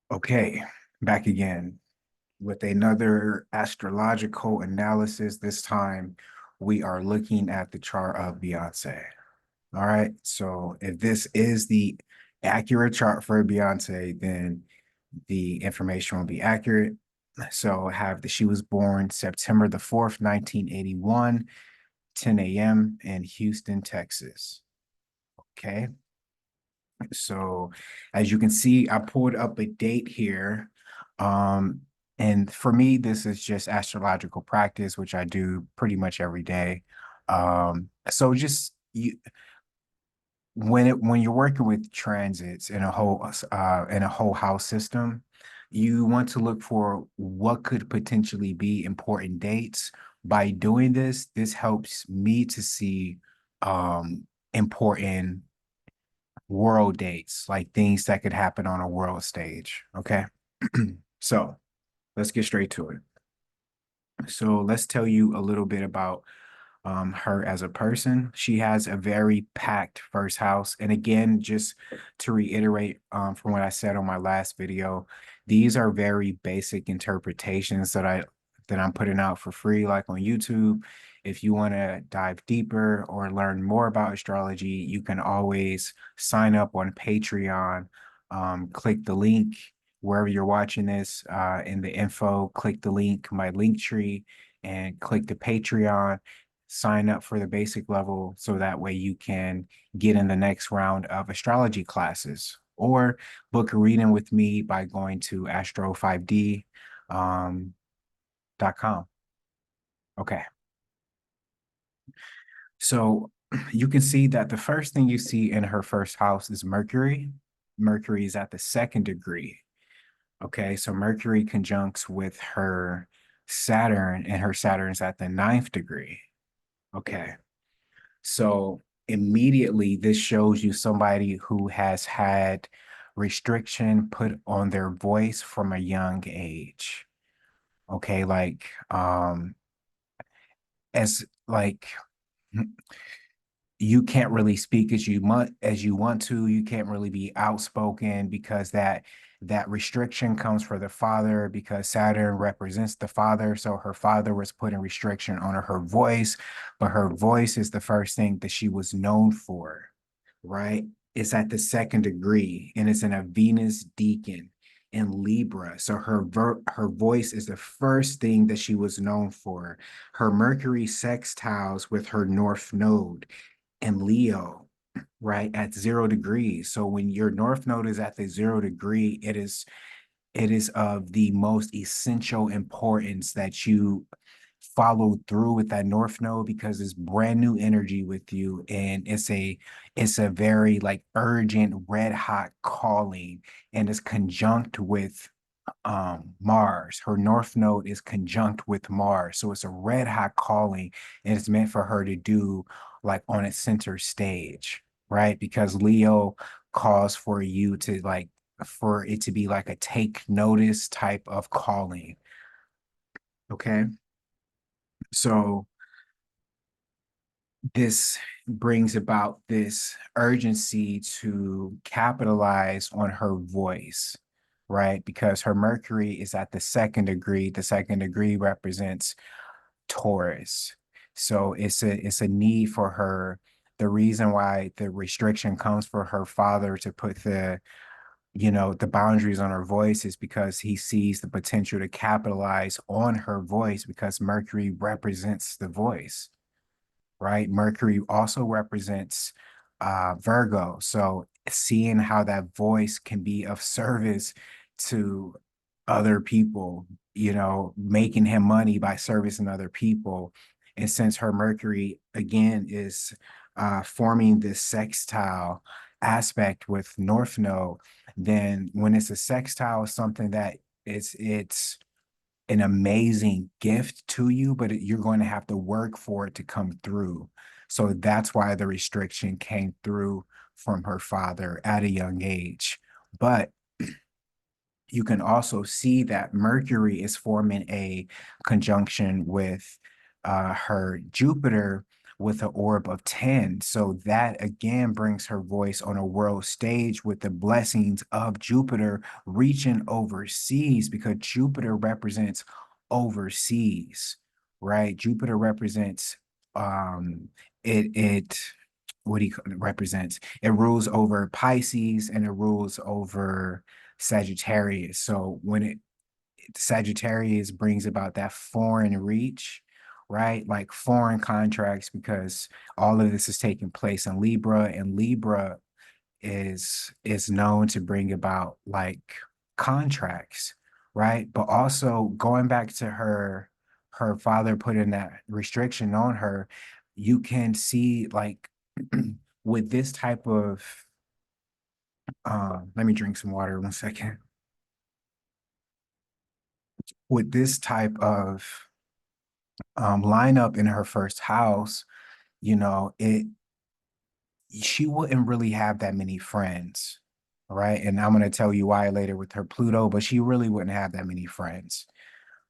Okay, back again with another astrological analysis. This time we are looking at the chart of Beyonce. All right, so if this is the accurate chart for Beyonce, then the information will be accurate. So have that she was born September the 4th, 1981, 10 a.m. in Houston, Texas. Okay. So as you can see, I pulled up a date here. Um, and for me, this is just astrological practice, which I do pretty much every day. So just you when you're working with transits in a whole house system, you want to look for what could potentially be important dates. By doing this, this helps me to see important world dates, like things that could happen on a world stage. Okay. So let's get straight to it. So let's tell you a little bit about her as a person. She has a very packed first house. And again, just to reiterate from what I said on my last video, these are very basic interpretations that I'm putting out for free, like on YouTube. If you want to dive deeper or learn more about astrology, you can always sign up on Patreon. Click the link wherever you're watching this in the info, click the link, my link tree, and click the Patreon, sign up for the basic level so that way you can get in the next round of astrology classes, or book a reading with me by going to astro5d .com. Okay. So you can see that the first thing you see in her first house is Mercury. Mercury is at the second degree. Okay, so Mercury conjuncts with her Saturn, and her Saturn's at the ninth degree. Okay. So immediately, this shows you somebody who has had restriction put on their voice from a young age. Okay, as like you can't really speak as you want to. You can't really be outspoken because that restriction comes for the father, because Saturn represents the father. So her father was putting restriction on her voice, but her voice is the first thing that she was known for, right? It's at the second degree, and it's in a Venus deacon in Libra. So her voice is the first thing that she was known for. Her Mercury sextiles with her North Node and Leo, right, at 0 degrees. So when your North Node is at the 0 degree, it is of the most essential importance that you follow through with that North Node, because it's brand new energy with you, and it's a very like urgent, red hot calling, and it's conjunct with Mars. Her North Node is conjunct with Mars. So it's a red hot calling, and it's meant for her to do like on a center stage, right? Because Leo calls for you to like for it to be like a take notice type of calling. Okay. So this brings about this urgency to capitalize on her voice, right? Because her Mercury is at the second degree. The second degree represents Taurus. So it's a need for her. The reason why the restriction comes for her father to put the boundaries on her voice is because he sees the potential to capitalize on her voice, because Mercury represents the voice, right? Mercury also represents Virgo. So seeing how that voice can be of service to other people, making him money by servicing other people. And since her Mercury again is forming this sextile aspect with North Node, then when it's a sextile, it's something that it's an amazing gift to you, but you're going to have to work for it to come through. So that's why the restriction came through from her father at a young age. But you can also see that Mercury is forming a conjunction with her Jupiter, with an orb of 10. So that again brings her voice on a world stage with the blessings of Jupiter reaching overseas because Jupiter represents overseas, right? Jupiter represents it what do you it represents? It rules over Pisces and it rules over Sagittarius. So when it Sagittarius brings about that foreign reach, right? Like foreign contracts, because all of this is taking place in Libra, and Libra is known to bring about like contracts, right? But also going back to her father putting that restriction on her, you can see like with this type of let me drink some water 1 second. With this type of lineup in her first house, you know, it she wouldn't really have that many friends, right? And I'm gonna tell you why later with her Pluto, but she really wouldn't have that many friends.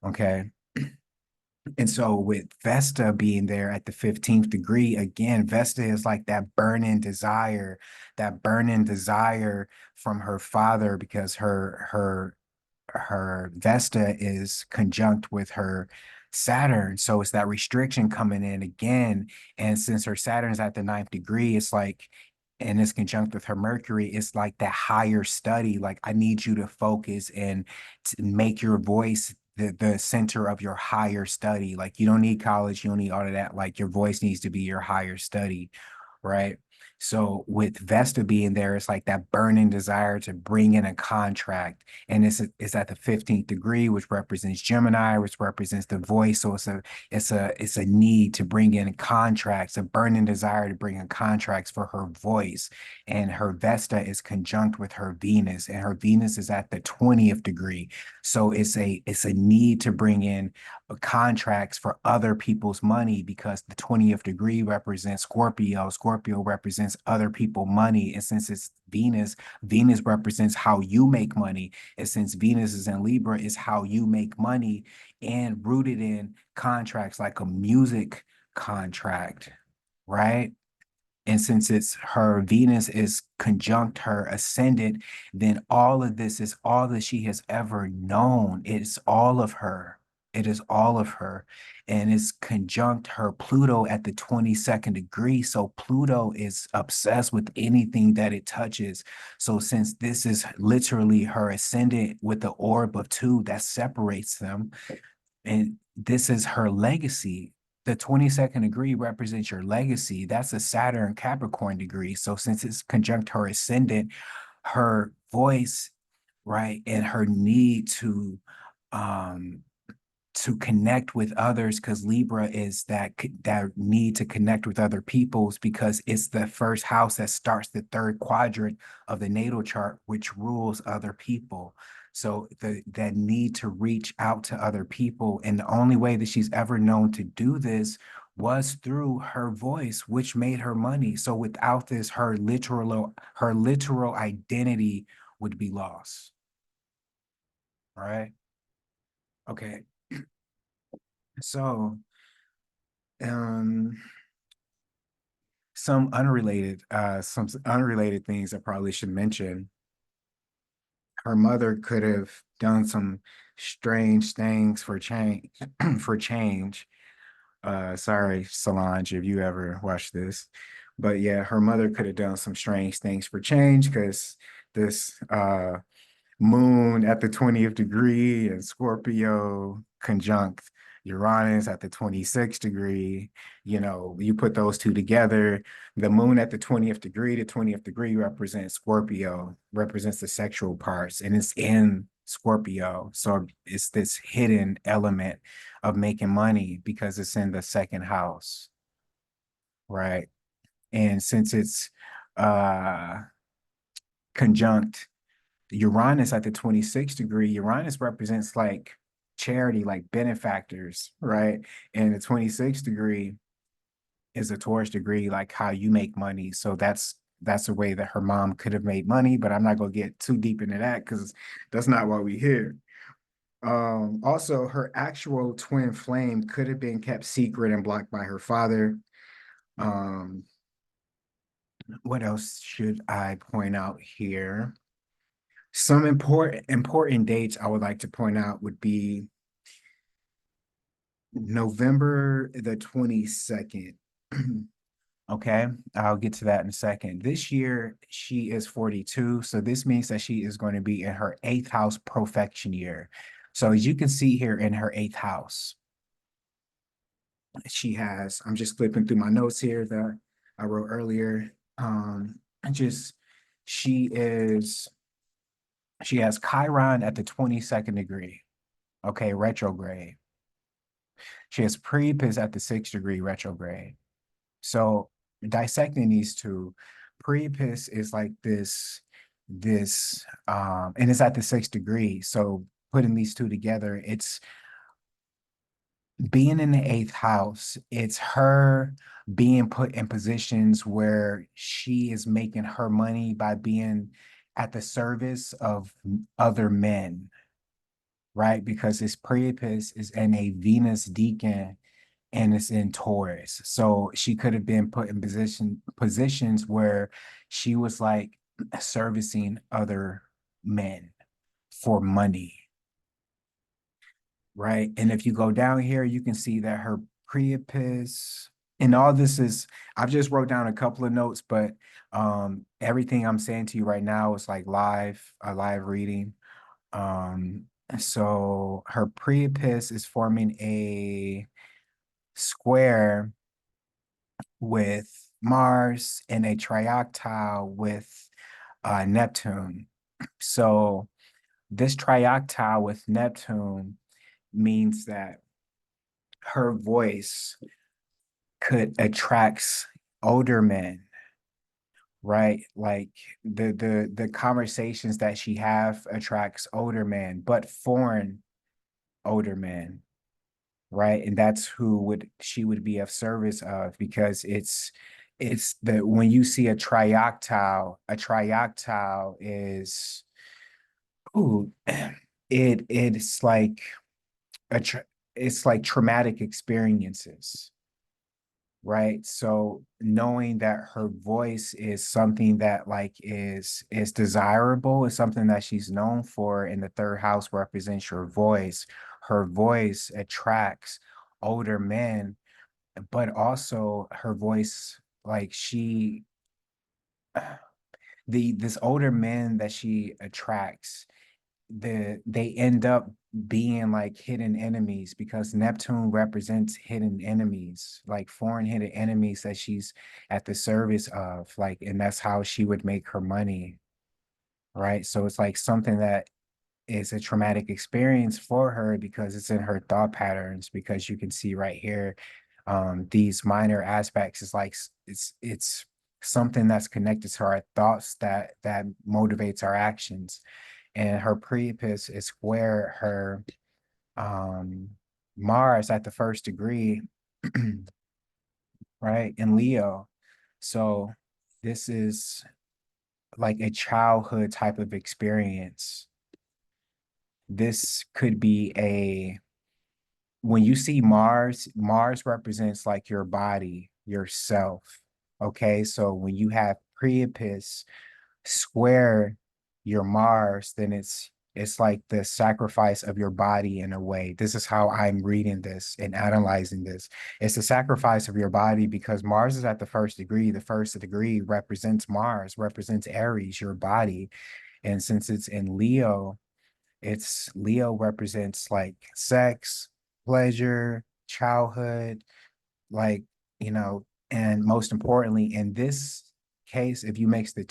Okay. And so with Vesta being there at the 15th degree, again, Vesta is like that burning desire from her father because her Vesta is conjunct with her Saturn. So it's that restriction coming in again. And since her Saturn's at the 9th degree, it's like, and it's conjunct with her Mercury, it's like that higher study. Like, I need you to focus and to make your voice the center of your higher study. Like, you don't need college, you don't need all of that. Like, your voice needs to be your higher study, right? So with Vesta being there, it's like that burning desire to bring in a contract, and it's at the 15th degree, which represents Gemini, which represents the voice. So it's a need to bring in contracts, a burning desire to bring in contracts for her voice. And her Vesta is conjunct with her Venus, and her Venus is at the 20th degree. So it's a need to bring in contracts for other people's money because the 20th degree represents Scorpio. Scorpio represents other people money. And since it's Venus, Venus represents how you make money. And since Venus is in Libra, is how you make money and rooted in contracts like a music contract, right? And since it's her Venus is conjunct her ascendant, then all of this is all that she has ever known. It's all of her. It is all of her. And it's conjunct her Pluto at the 22nd degree. So Pluto is obsessed with anything that it touches. So since this is literally her ascendant with the orb of two that separates them, and this is her legacy. The 22nd degree represents your legacy. That's a Saturn Capricorn degree. So since it's conjunct her ascendant, her voice, right, and her need um to connect with others, because Libra is that need to connect with other peoples because it's the first house that starts the third quadrant of the natal chart, which rules other people. So that need to reach out to other people, and the only way that she's ever known to do this was through her voice, which made her money. So without this, her literal identity would be lost. Right? Okay. So um some unrelated things I probably should mention. Her mother could have done some strange things for change for change. Sorry, Solange, if you ever watch this. But yeah, her mother could have done some strange things for change because this moon at the 20th degree and Scorpio conjunct Uranus at the 26th degree. You know, you put those two together, the moon at the 20th degree, the 20th degree represents Scorpio, represents the sexual parts, and it's in Scorpio. So it's this hidden element of making money because it's in the second house, right? And since it's uh conjunct Uranus at the 26th degree, Uranus represents like charity, like benefactors, right? And the 26th degree is a Taurus degree, like how you make money. So that's a way that her mom could have made money, but I'm not gonna get too deep into that because that's not why we here. Also, her actual twin flame could have been kept secret and blocked by her father. Um, what else should I point out here? Some important dates I would like to point out would be November the 22nd. Okay, I'll get to that in a second. This year, she is 42. So this means that she is going to be in her eighth house profection year. So as you can see here in her eighth house, she has, I'm just flipping through my notes here that I wrote earlier. Just she is, she has Chiron at the 22nd degree. Okay, retrograde. She has Priapus at the 6th degree retrograde. So dissecting these two, Priapus is like this, and it's at the 6th degree. So putting these two together, it's being in the eighth house, it's her being put in positions where she is making her money by being at the service of other men, right? Because this Priapus is in a Venus deacon and it's in Taurus. So she could have been put in positions where she was like servicing other men for money, right? And if you go down here, you can see that her Priapus and all this is, I've just wrote down a couple of notes, but everything I'm saying to you right now is like a live reading. Um, so her Priapus is forming a square with Mars and a trioctile with Neptune. So this trioctile with Neptune means that her voice could attract older men, right? Like the conversations that she have attracts older men, but foreign older men, right? And that's who would she would be of service of because it's the when you see a trioctile is ooh, it's like a it's like traumatic experiences, right? So knowing that her voice is something that like is desirable, is something that she's known for, and the third house represents your voice. Her voice attracts older men, but also her voice, like she this older men that she attracts, they end up being like hidden enemies because Neptune represents hidden enemies, like foreign hidden enemies that she's at the service of, like, and that's how she would make her money, right? So it's like something that is a traumatic experience for her because it's in her thought patterns, because you can see right here, these minor aspects is like it's something that's connected to our thoughts that motivates our actions. And her Priapus is where her um Mars at the first degree, right, in Leo. So this is like a childhood type of experience. This could be a when you see Mars, Mars represents like your body, yourself. Okay, so when you have Priapus square your Mars, then it's like the sacrifice of your body in a way. This is how I'm reading this and analyzing this. It's the sacrifice of your body because Mars is at the first degree. The first degree represents Mars, represents Aries, your body. And since it's in Leo, it's Leo represents like sex, pleasure, childhood, like, and most importantly, in this case, if you makes the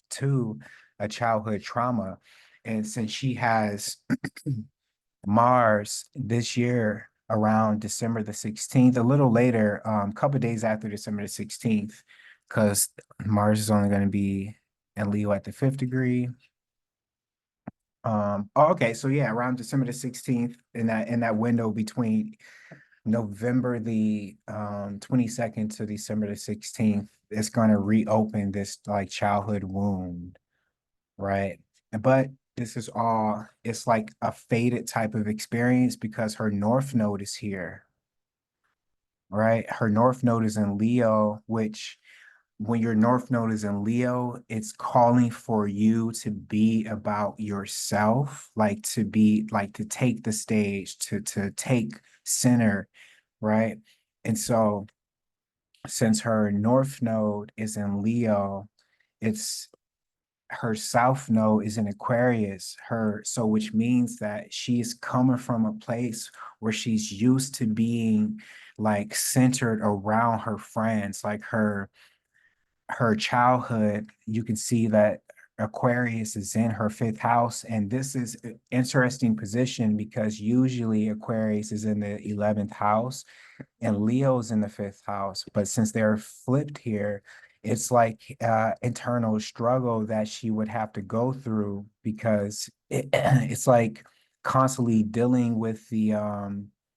two a childhood trauma, and since she has Mars this year around December the 16th, a little later, couple days after December the 16th, because Mars is only going to be in Leo at the 5th degree. Okay, so yeah, around December the 16th, in that window between November the 22nd to December the 16th, it's gonna reopen this like childhood wound, right? But this is all, it's like a faded type of experience because her north node is here, right? Her North Node is in Leo, which when your North Node is in Leo, it's calling for you to be about yourself, like to be like to take the stage, to take center, right? And so since her North Node is in Leo, it's her South Node is in Aquarius. Which means that she's coming from a place where she's used to being like centered around her friends, like her childhood. You can see that Aquarius is in her fifth house. And this is an interesting position because usually Aquarius is in the 11th house and Leo's in the fifth house. But since they're flipped here, it's like internal struggle that she would have to go through because it's like constantly dealing with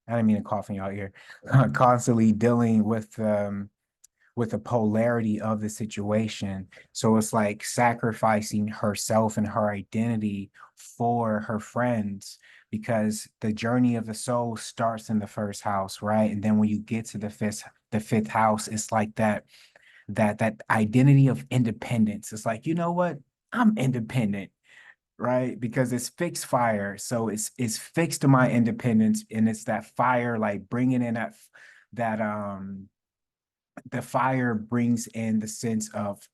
I didn't mean to cough you out here, constantly dealing with the polarity of the situation. So it's like sacrificing herself and her identity for her friends because the journey of the soul starts in the first house, right? And then when you get to the fifth house, it's like that identity of independence. It's like, you know what? I'm independent, right? Because it's fixed fire. So it's fixed to my independence and it's that fire like bringing in that the fire brings in the sense of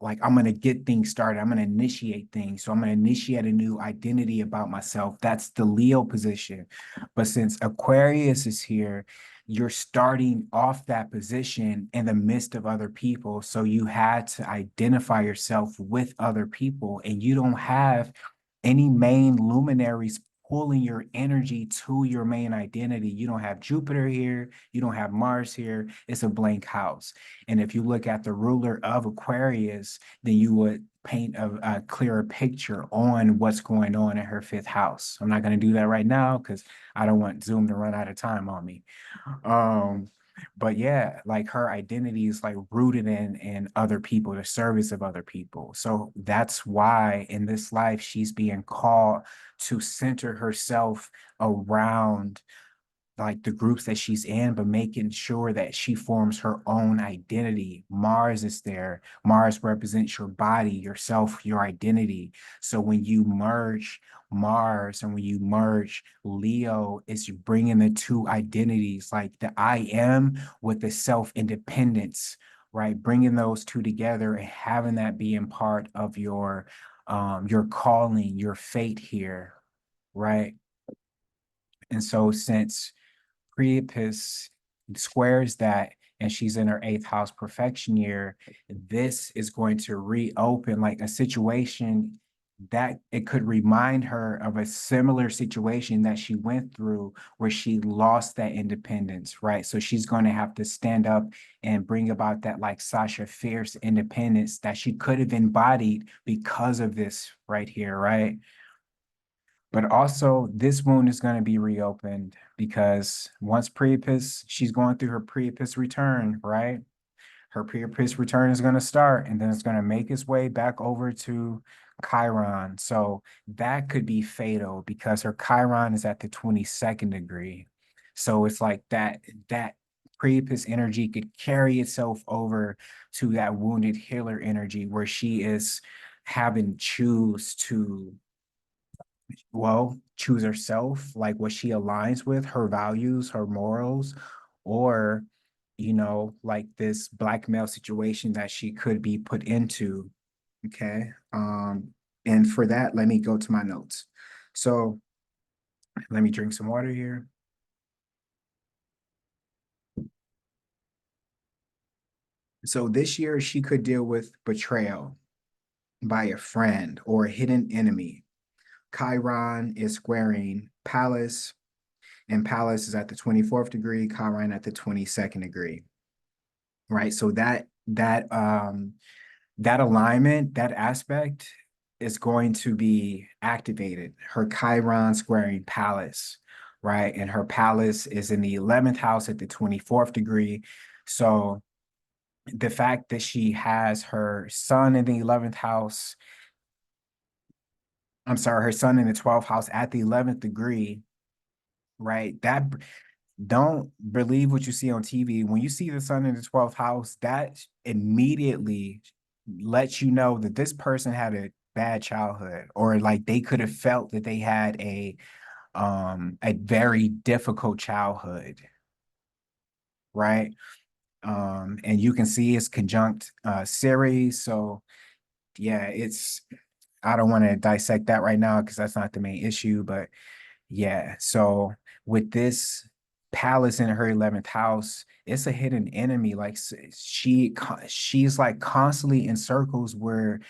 like I'm going to get things started. I'm going to initiate things. So I'm going to initiate a new identity about myself. That's the Leo position. But since Aquarius is here, you're starting off that position in the midst of other people. So you had to identify yourself with other people, and you don't have any main luminaries pulling your energy to your main identity. You don't have Jupiter here, you don't have Mars here. It's a blank house. And if you look at the ruler of Aquarius, then you would paint a clearer picture on what's going on in her fifth house. I'm not going to do that right now because I don't want Zoom to run out of time on me. Um, but yeah, like her identity is like rooted in other people, the service of other people. So that's why in this life she's being called to center herself around like the groups that she's in, but making sure that she forms her own identity. Mars is there. Mars represents your body, yourself, your identity. So when you merge Mars and when you merge Leo, it's bringing the two identities, like the I am with the self independence, right? Bringing those two together and having that being part of your calling, your fate here, right? And so since Priapus squares that and she's in her eighth house perfection year, this is going to reopen like a situation that it could remind her of a similar situation that she went through where she lost that independence, right? So she's going to have to stand up and bring about that like Sasha fierce independence that she could have embodied because of this right here, right? But also, this wound is going to be reopened because once Priapus, she's going through her Priapus return, right? Her Priapus return is going to start and then it's going to make its way back over to Chiron. So that could be fatal because her Chiron is at the 22nd degree. So it's like that Priapus energy could carry itself over to that wounded healer energy where she is having choose to choose herself, like what she aligns with, her values, her morals, or, like this black male situation that she could be put into. Okay. And for that, let me go to my notes. So let me drink some water here. So this year she could deal with betrayal by a friend or a hidden enemy. Chiron is squaring Pallas, and Pallas is at the 24th degree, Chiron at the 22nd degree, right? So that alignment, that aspect is going to be activated. Her Chiron squaring Pallas, right? And her Pallas is in the 11th house at the 24th degree. So the fact that she has her sun in the 11th house, I'm sorry, her sun in the 12th house at the 11th degree, right? don't believe what you see on TV. When you see the sun in the 12th house, that immediately lets you know that this person had a bad childhood, or like they could have felt that they had a very difficult childhood, right? And you can see it's conjunct Ceres. So yeah, it's I don't want to dissect that right now because that's not the main issue, but yeah. So with this palace in her 11th house, it's a hidden enemy. Like she's like constantly in circles where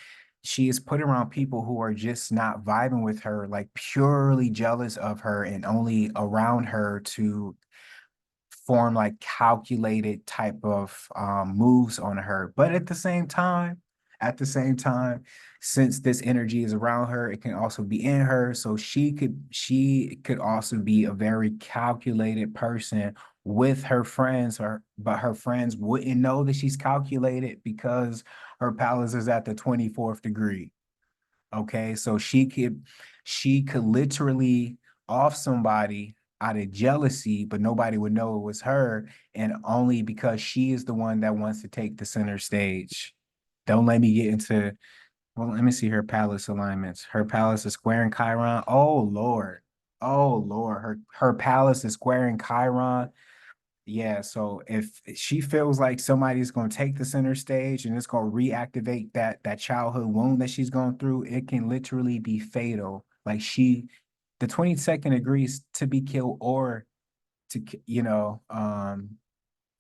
she is put around people who are just not vibing with her, like purely jealous of her and only around her to form like calculated type of moves on her. But at the same time, since this energy is around her, it can also be in her. So she could also be a very calculated person with her friends, or but her friends wouldn't know that she's calculated because her palace is at the 24th degree. Okay, so she could literally off somebody out of jealousy, but nobody would know it was her, and only because she is the one that wants to take the center stage. Don't let me get into, well, let me see her palace alignments. Her palace is square in Chiron. Oh Lord. Oh Lord. Her palace is square in Chiron. Yeah, so if she feels like somebody's going to take the center stage and it's going to reactivate that childhood wound that she's going through, it can literally be fatal. Like the 22nd agrees to be killed or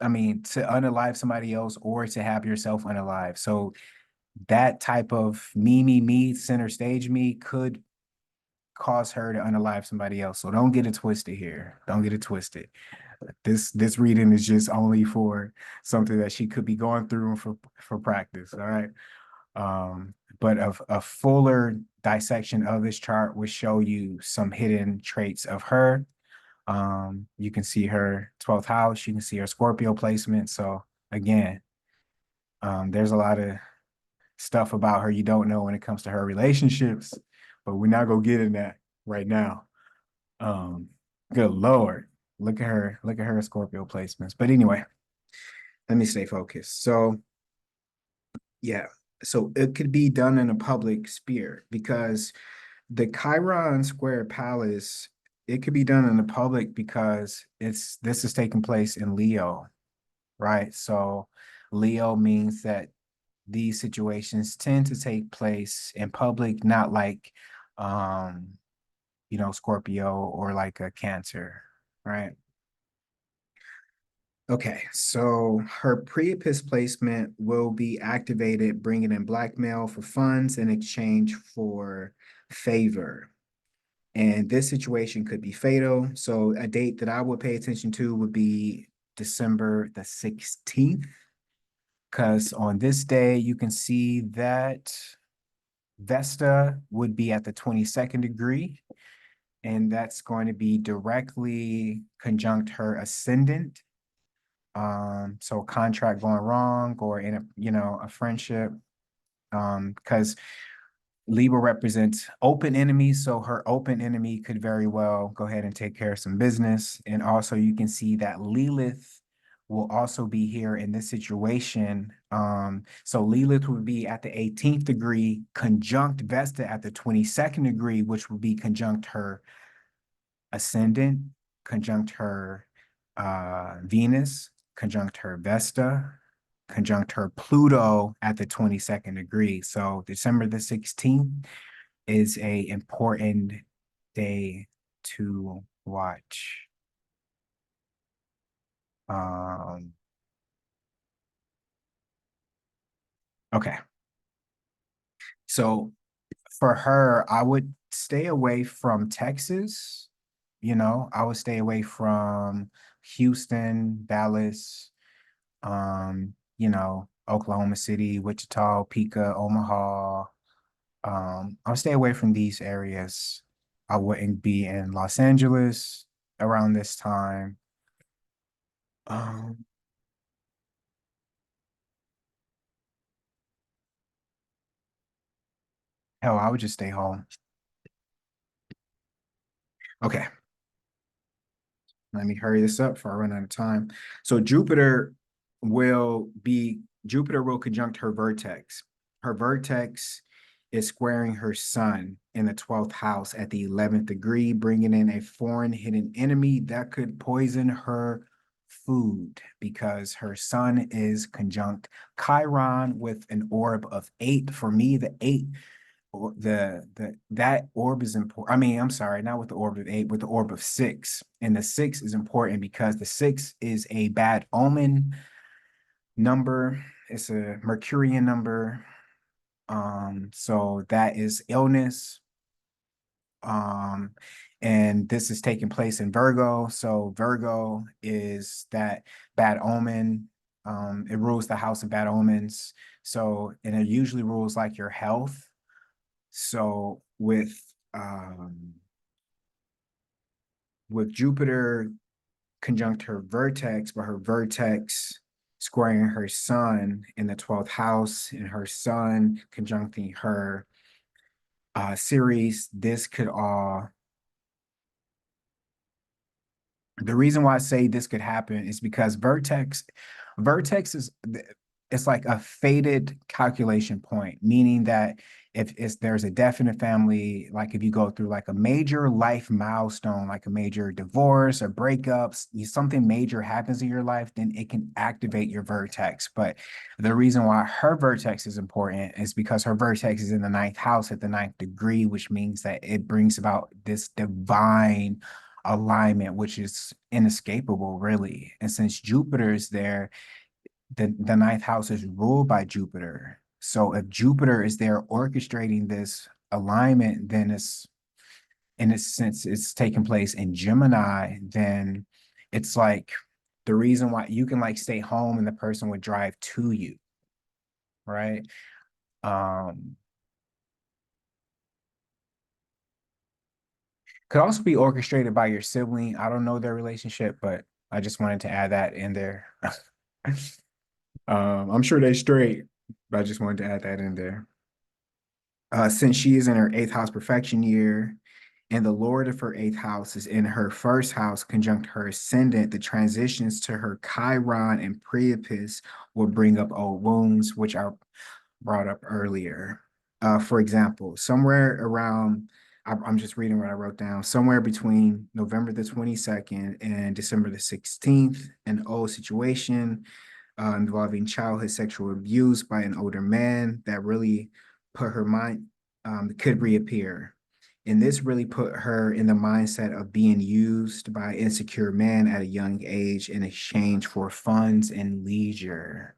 I mean, to unalive somebody else or to have yourself unalive. So that type of me, center stage me could cause her to unalive somebody else. So don't get it twisted here. Don't get it twisted. This reading is just only for something that she could be going through for practice. All right. But a fuller dissection of this chart will show you some hidden traits of her. You can see her 12th house, you can see her Scorpio placement. So again, there's a lot of stuff about her you don't know when it comes to her relationships, but we're not gonna get in that right now. Um, Good Lord. Look at her Scorpio placements. But anyway, let me stay focused. So yeah, so it could be done in a public sphere because the Chiron Square Palace, it could be done in the public because this is taking place in Leo, right? So Leo means that these situations tend to take place in public, not like Scorpio or like a Cancer, right? Okay, so her Priapus placement will be activated, bringing in blackmail for funds in exchange for favor. And this situation could be fatal. So a date that I would pay attention to would be December the 16th, because on this day, you can see that Vesta would be at the 22nd degree, and that's going to be directly conjunct her ascendant. So contract going wrong or in a friendship. Because Libra represents open enemies, so her open enemy could very well go ahead and take care of some business. And also you can see that Lilith will also be here in this situation. So Lilith would be at the 18th degree, conjunct Vesta at the 22nd degree, which would be conjunct her ascendant, conjunct her Venus, conjunct her Vesta, conjunct her Pluto at the 22nd degree. So December the 16th is a important day to watch. Um, okay. So for her, I would stay away from Texas. I would stay away from Houston, Dallas, Oklahoma City, Wichita, Pika, Omaha. I'll stay away from these areas. I wouldn't be in Los Angeles around this time. Um, Hell, I would just stay home. Okay. Let me hurry this up before I run out of time. So Jupiter will conjunct her vertex. Her vertex is squaring her sun in the 12th house at the 11th degree, bringing in a foreign hidden enemy that could poison her food because her sun is conjunct Chiron with an orb of eight. For me, the eight or the that orb is important. I mean, I'm sorry, not with the orb of eight, with the orb of six. And the six is important because the six is a bad omen number. It's a Mercurian number. So that is illness. Um, and this is taking place in Virgo. So Virgo is that bad omen. It rules the house of bad omens. So, and it usually rules like your health. So with Jupiter conjunct her vertex, but her vertex squaring her sun in the 12th house and her sun conjuncting her series, this could all the reason why I say this could happen is because vertex is it's like a fated calculation point, meaning that if it's there's a death in the family, like if you go through like a major life milestone, like a major divorce or breakups, something major happens in your life, then it can activate your vertex. But the reason why her vertex is important is because her vertex is in the ninth house at the ninth degree, which means that it brings about this divine alignment, which is inescapable, really. And since Jupiter is there, the ninth house is ruled by Jupiter. So if Jupiter is there orchestrating this alignment, then it's in a sense it's taking place in Gemini, then it's like the reason why you can like stay home and the person would drive to you, right? Um, could also be orchestrated by your sibling. I don't know their relationship, but I just wanted to add that in there. I'm sure they're straight, but I just wanted to add that in there. Since she is in her eighth house perfection year, and the Lord of her eighth house is in her first house, conjunct her ascendant, the transitions to her Chiron and Priapus will bring up old wounds, which I brought up earlier. For example, somewhere around, I'm just reading what I wrote down, somewhere between November the 22nd and December the 16th, an old situation involving childhood sexual abuse by an older man that really put her mind could reappear. And this really put her in the mindset of being used by insecure men at a young age in exchange for funds and leisure.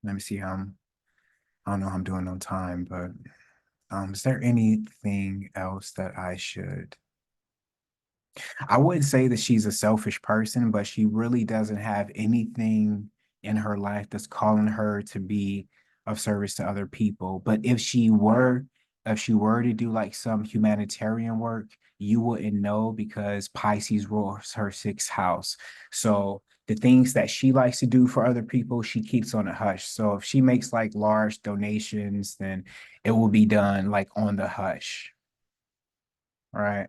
Let me see how I don't know how I'm doing on time, but is there anything else that I should I wouldn't say that she's a selfish person, but she really doesn't have anything in her life that's calling her to be of service to other people. But if she were to do like some humanitarian work, you wouldn't know because Pisces rules her sixth house. So the things that she likes to do for other people, she keeps on a hush. So if she makes like large donations, then it will be done like on the hush, right?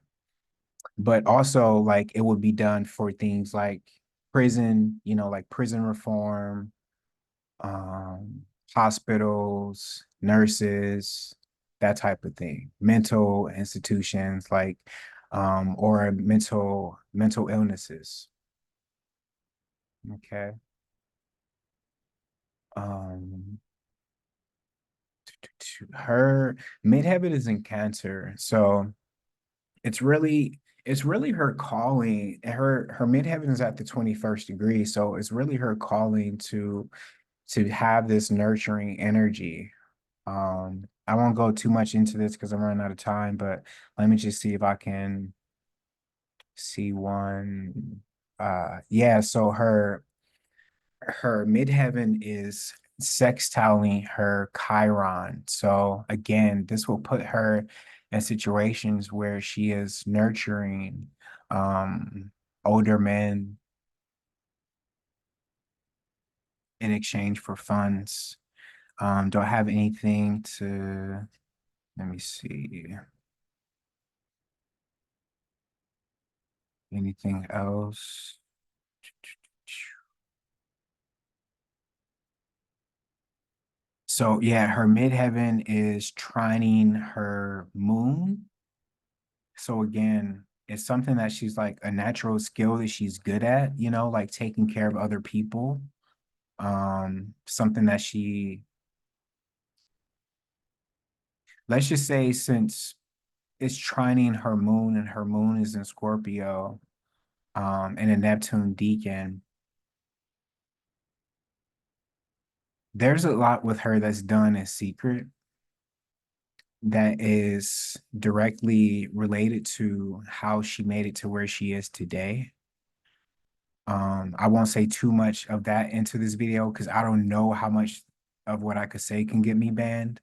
But also like it would be done for things like prison, like prison reform, um, hospitals, nurses, that type of thing, mental institutions like or mental illnesses. Okay. Um, her midheaven is in Cancer, so it's really it's really her calling. Her midheaven is at the 21st degree, so it's really her calling to have this nurturing energy. I won't go too much into this because I'm running out of time, but let me just see if I can see one. Yeah, so her midheaven is sextiling her Chiron. So again, this will put her in situations where she is nurturing older men in exchange for funds. Do I have anything to, let me see. Anything else? So yeah, her midheaven is trining her moon. So again, it's something that she's like a natural skill that she's good at, like taking care of other people. Something that let's just say since it's trining her moon and her moon is in Scorpio, and a Neptune deacon, there's a lot with her that's done in secret that is directly related to how she made it to where she is today. I won't say too much of that into this video because I don't know how much of what I could say can get me banned.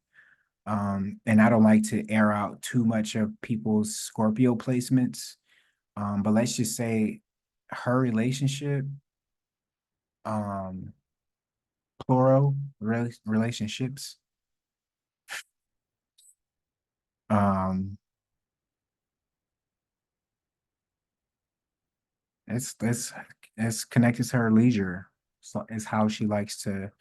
And I don't like to air out too much of people's Scorpio placements. But let's just say her relationship, um, plural relationships, um, it's it's connected to her leisure. So it's how she likes to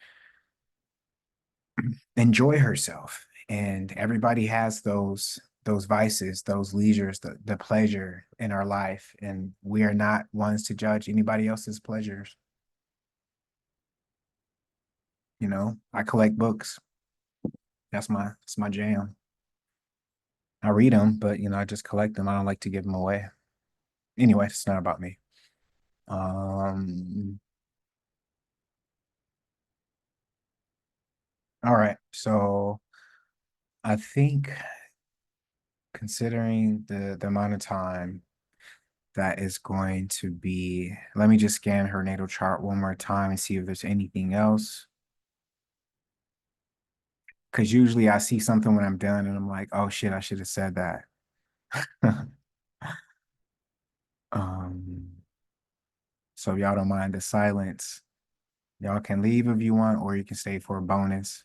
enjoy herself. And everybody has those vices, those leisures, the pleasure in our life. And we are not ones to judge anybody else's pleasures. I collect books. That's my jam. I read them, but I just collect them. I don't like to give them away. Anyway, it's not about me. Um, all right. So I think considering the amount of time that is going to be, let me just scan her natal chart one more time and see if there's anything else. Because usually I see something when I'm done and I'm like, oh shit, I should have said that. um, so if y'all don't mind the silence, y'all can leave if you want, or you can stay for a bonus.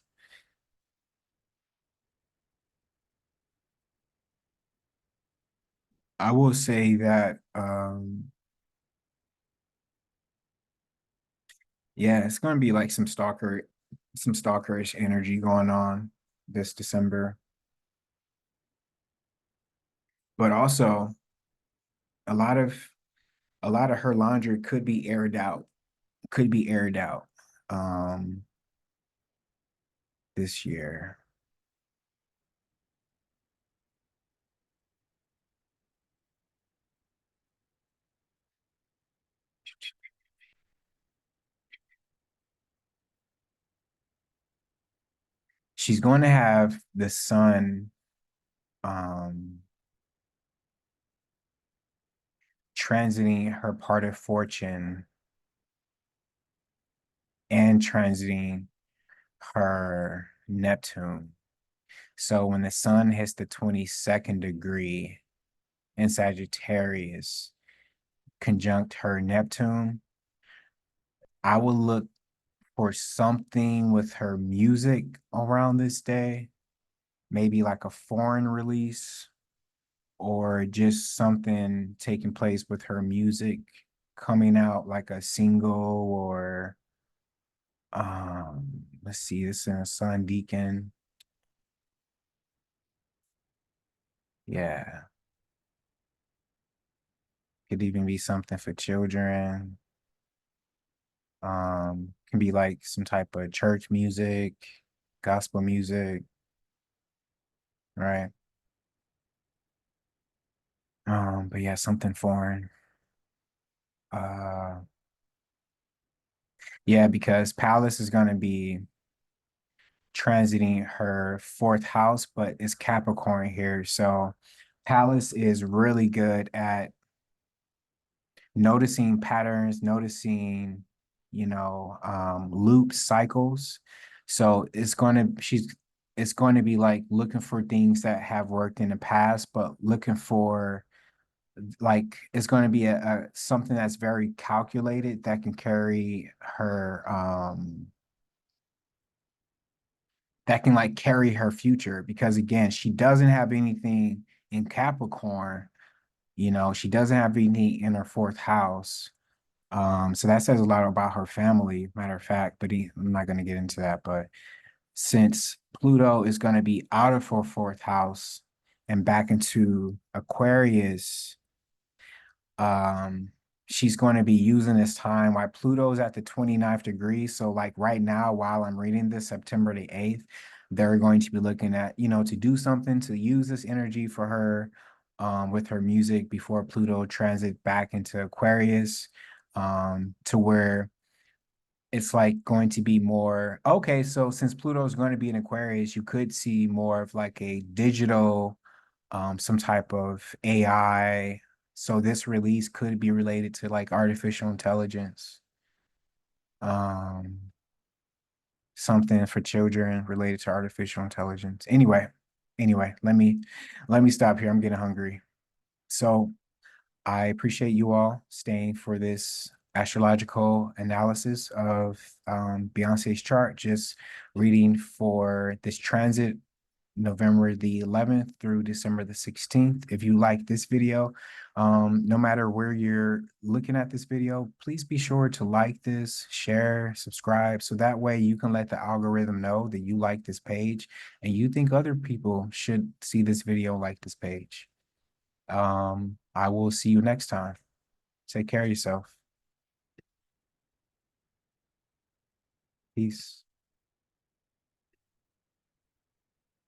I will say that yeah, it's gonna be like some stalkerish energy going on this December. But also a lot of a lot of her laundry could be aired out um this year. She's going to have the sun um transiting her part of fortune and transiting her Neptune. So when the sun hits the 22nd degree in Sagittarius, conjunct her Neptune, I will look for something with her music around this day, maybe like a foreign release or just something taking place with her music coming out like a single or let's see, this in a Sun Deacon. Yeah, could even be something for children. Can be like some type of church music, gospel music, right? But yeah, something foreign. Uh, yeah, because Palace is gonna be transiting her fourth house, but it's Capricorn here. So Palace is really good at noticing patterns, noticing, loop cycles. So it's going to be like looking for things that have worked in the past, but looking for like it's going to be a something that's very calculated that can carry her that can like carry her future because again, she doesn't have anything in Capricorn, You know, she doesn't have any in her fourth house. So that says a lot about her family, matter of fact, but I'm not going to get into that. But since Pluto is going to be out of her fourth house and back into Aquarius, um, she's going to be using this time while Pluto's at the 29th degree. So like right now, while I'm reading this, September the 8th, they're going to be looking at, you know, to do something to use this energy for her with her music before Pluto transit back into Aquarius, to where it's like going to be more okay. So since Pluto is going to be in Aquarius, you could see more of like a digital, some type of AI. So this release could be related to like artificial intelligence, um, something for children related to artificial intelligence. Anyway, let me stop here. I'm getting hungry. So I appreciate you all staying for this astrological analysis of Beyonce's chart, just reading for this transit November the 11th through December the 16th. If you like this video, no matter where you're looking at this video, please be sure to like this, share, subscribe, so that way you can let the algorithm know that you like this page and you think other people should see this video like this page. I will see you next time. Take care of yourself. Peace.